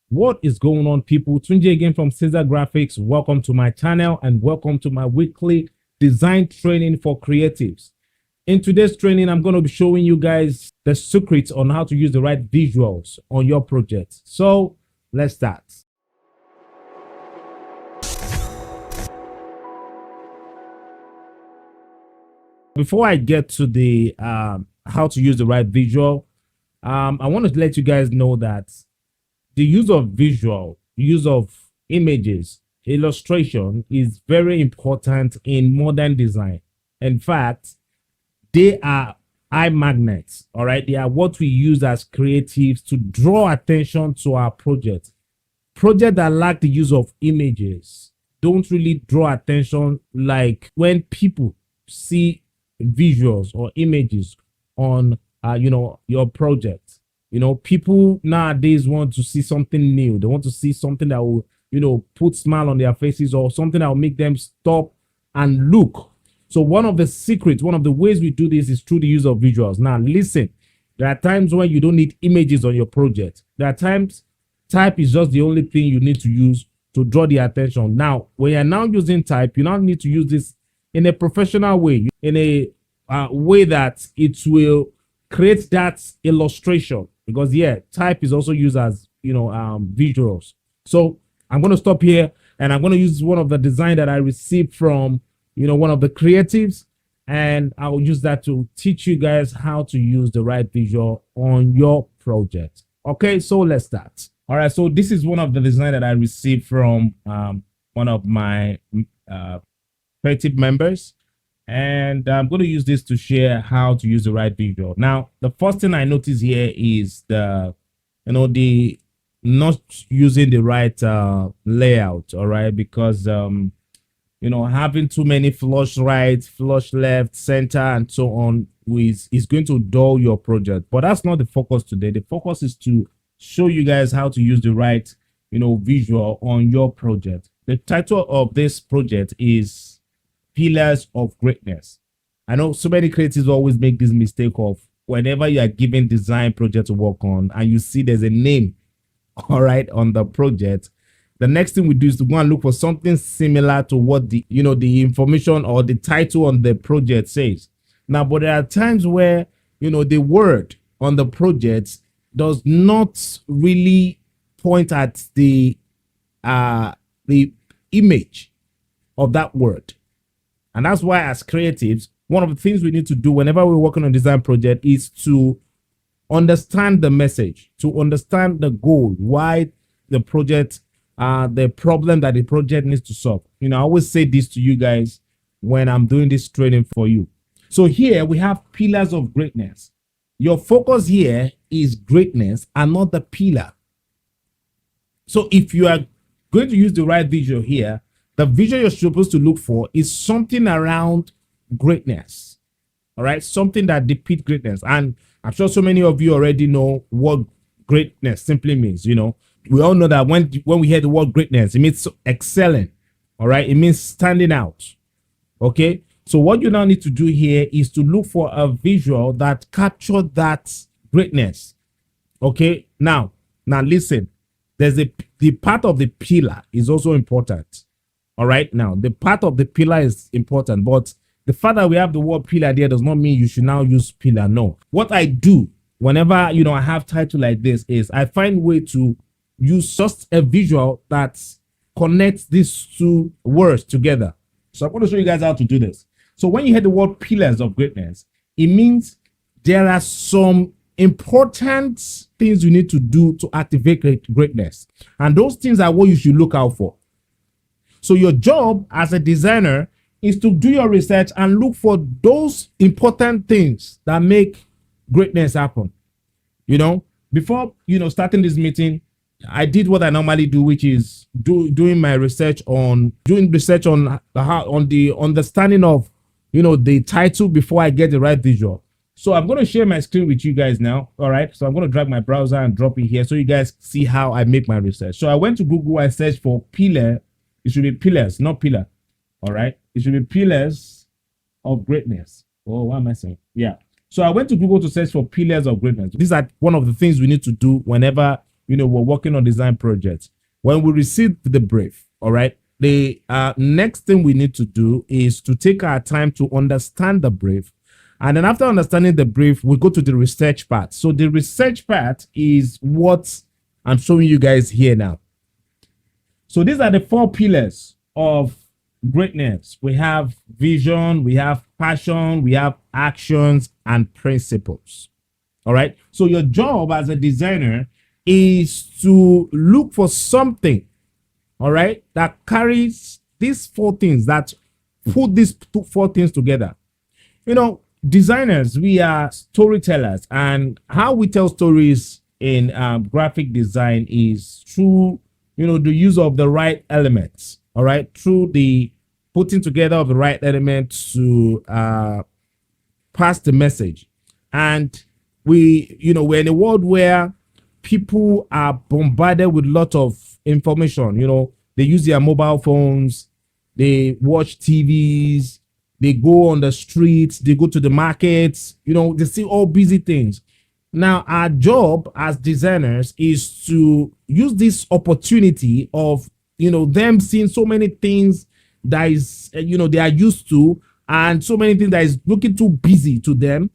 What is going on, people? Tunji again from Ceasar Graphics. Welcome to my channel and welcome to my weekly design training for creatives. In today's training, I'm going to be showing you guys the secrets on how to use the right visuals on your project. So let's start. Before I get to the how to use the right visual, I want to let you guys know that the use of visual, use of images, illustration is very important in modern design. In fact, they are eye magnets. All right, they are what we use as creatives to draw attention to our project. Projects that lack the use of images don't really draw attention like when people see visuals or images on your project. People nowadays want to see something new. They want to see something that will put smile on their faces, or something that will make them stop and look. So one of the secrets, one of the ways we do this is through the use of visuals. Now listen, there are times when you don't need images on your project. There are times type is just the only thing you need to use to draw the attention. Now when you're now using type, you now need to use this in a professional way, in a way that it will create that illustration, because type is also used as visuals. So I'm going to stop here and I'm going to use one of the design that I received from one of the creatives, and I'll use that to teach you guys how to use the right visual on your project. Okay, so let's start. All right, so this is one of the design that I received from one of my creative members, and I'm going to use this to share how to use the right visual. Now the first thing I notice here is the not using the right layout. All right, because having too many flush right, flush left, center, and so on is going to dull your project. But that's not the focus today. The focus is to show you guys how to use the right visual on your project. The title of this project is Pillars of Greatness. I know so many creatives always make this mistake of, whenever you are given design project to work on and you see there's a name all right on the project, the next thing we do is to go and look for something similar to what the the information or the title on the project says. Now, but there are times where the word on the project does not really point at the image of that word. And that's why, as creatives, one of the things we need to do whenever we're working on a design project is to understand the message, to understand the goal, why the project, the problem that the project needs to solve. I always say this to you guys when I'm doing this training for you. So here we have pillars of greatness. Your focus here is greatness and not the pillar. So if you are going to use the right visual here, the visual you're supposed to look for is something around greatness. All right, something that depicts greatness. And I'm sure so many of you already know what greatness simply means. We all know that when we hear the word greatness, it means excelling. All right, it means standing out. Okay, so what you now need to do here is to look for a visual that captures that greatness. Okay, now listen, there's the part of the pillar is also important. All right, now the part of the pillar is important, but the fact that we have the word pillar there does not mean you should now use pillar. No, what I do whenever I have title like this is I find way to use just a visual that connects these two words together. So I'm going to show you guys how to do this. So when you hear the word pillars of greatness, it means there are some important things you need to do to activate greatness, and those things are what you should look out for. So your job as a designer is to do your research and look for those important things that make greatness happen. Before starting this meeting, I did what I normally do, which is doing research on the understanding of the title before I get the right visual. So I'm going to share my screen with you guys now. All right, so I'm going to drag my browser and drop it here so you guys see how I make my research. So I went to Google, I searched for pillar. It should be pillars, not pillar. All right, it should be pillars of greatness. Oh, what am I saying? Yeah. So I went to Google to search for pillars of greatness. These are one of the things we need to do whenever we're working on design projects. When we receive the brief, all right, the next thing we need to do is to take our time to understand the brief. And then after understanding the brief, we go to the research part. So the research part is what I'm showing you guys here now. So these are the 4 pillars of greatness. We have vision, we have passion, we have actions and principles. All right. So your job as a designer is to look for something, all right, that carries these 4 things, that put these 4 things together. Designers, we are storytellers, and how we tell stories in graphic design is through the use of the right elements, all right, through the putting together of the right elements to pass the message. And we're in a world where people are bombarded with a lot of information. They use their mobile phones, they watch TVs, they go on the streets, they go to the markets, they see all busy things. Now, our job as designers is to use this opportunity of, them seeing so many things that is, they are used to, and so many things that is looking too busy to them.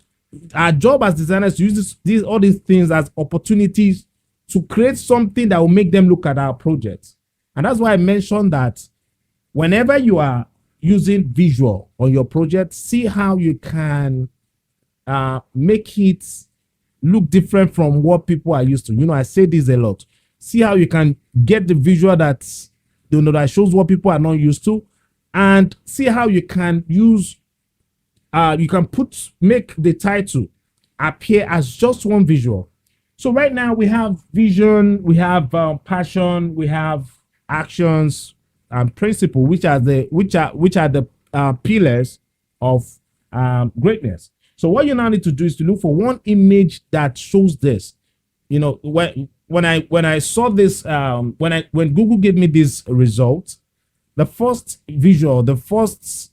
Our job as designers is to use all these things as opportunities to create something that will make them look at our projects. And that's why I mentioned that whenever you are using visual on your project, see how you can make it look different from what people are used to. I say this a lot. See how you can get the visual that that shows what people are not used to, and see how you can use make the title appear as just one visual. So right now we have vision, we have passion, we have actions and principle, which are the pillars of greatness. So what you now need to do is to look for one image that shows this. When I saw this, when Google gave me this result, the first visual, the first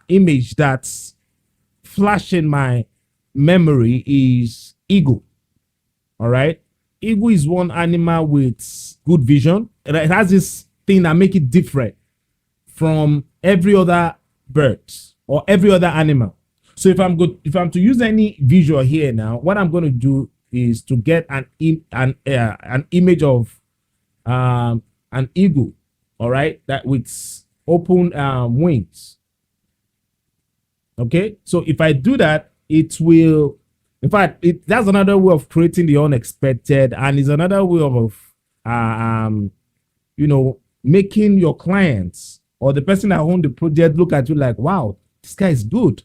image that's flashing my memory is eagle. All right, eagle is one animal with good vision. It has this thing that make it different from every other bird or every other animal. So if I'm to use any visual here now, what I'm going to do is to get an image of an eagle, all right, that with open wings. Okay, so if I do that, it will, in fact, that's another way of creating the unexpected, and is another way of making your clients or the person that owns the project look at you like, wow, this guy is good.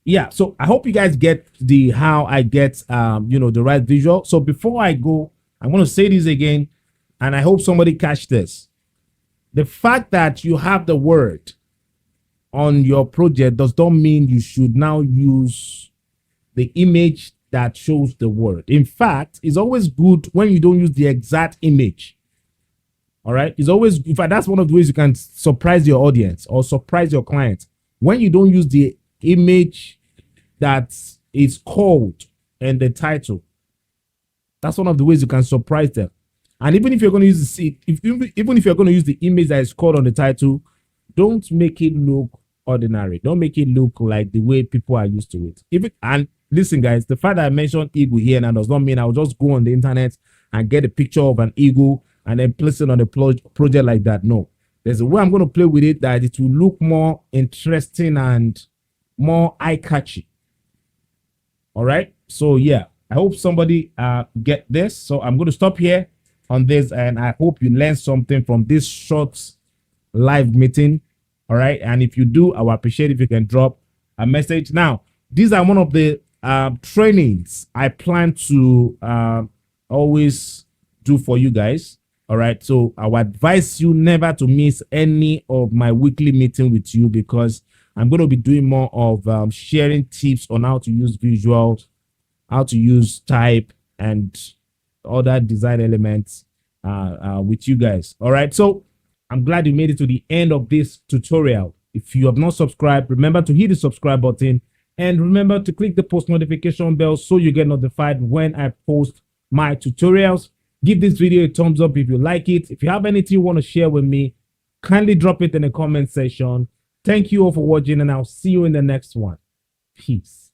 Yeah, so I hope you guys get how I get the right visual. So before I go, I'm going to say this again, and I hope somebody catch this. The fact that you have the word on your project does not mean you should now use the image that shows the word. In fact, it's always good when you don't use the exact image. All right, it's always, in fact, that's one of the ways you can surprise your audience or surprise your clients, when you don't use the image that is called in the title. That's one of the ways you can surprise them. And even if you're going to use even if you're going to use the image that is called on the title, don't make it look ordinary. Don't make it look like the way people are used to it. And listen, guys, the fact that I mentioned eagle here now does not mean I'll just go on the internet and get a picture of an eagle and then place it on the project like that. No, there's a way I'm going to play with it that it will look more interesting and more eye-catchy. All right, so yeah, I hope somebody get this. So I'm going to stop here on this, and I hope you learned something from this short live meeting. All right, and if you do, I will appreciate if you can drop a message. Now, these are one of the trainings I plan to always do for you guys. All right, so I would advise you never to miss any of my weekly meeting with you, because I'm going to be doing more of sharing tips on how to use visuals, how to use type and other design elements with you guys. All right, so I'm glad you made it to the end of this tutorial. If you have not subscribed, remember to hit the subscribe button, and remember to click the post notification bell so you get notified when I post my tutorials. Give this video a thumbs up if you like it. If you have anything you want to share with me, kindly drop it in the comment section. Thank you all for watching, and I'll see you in the next one. Peace.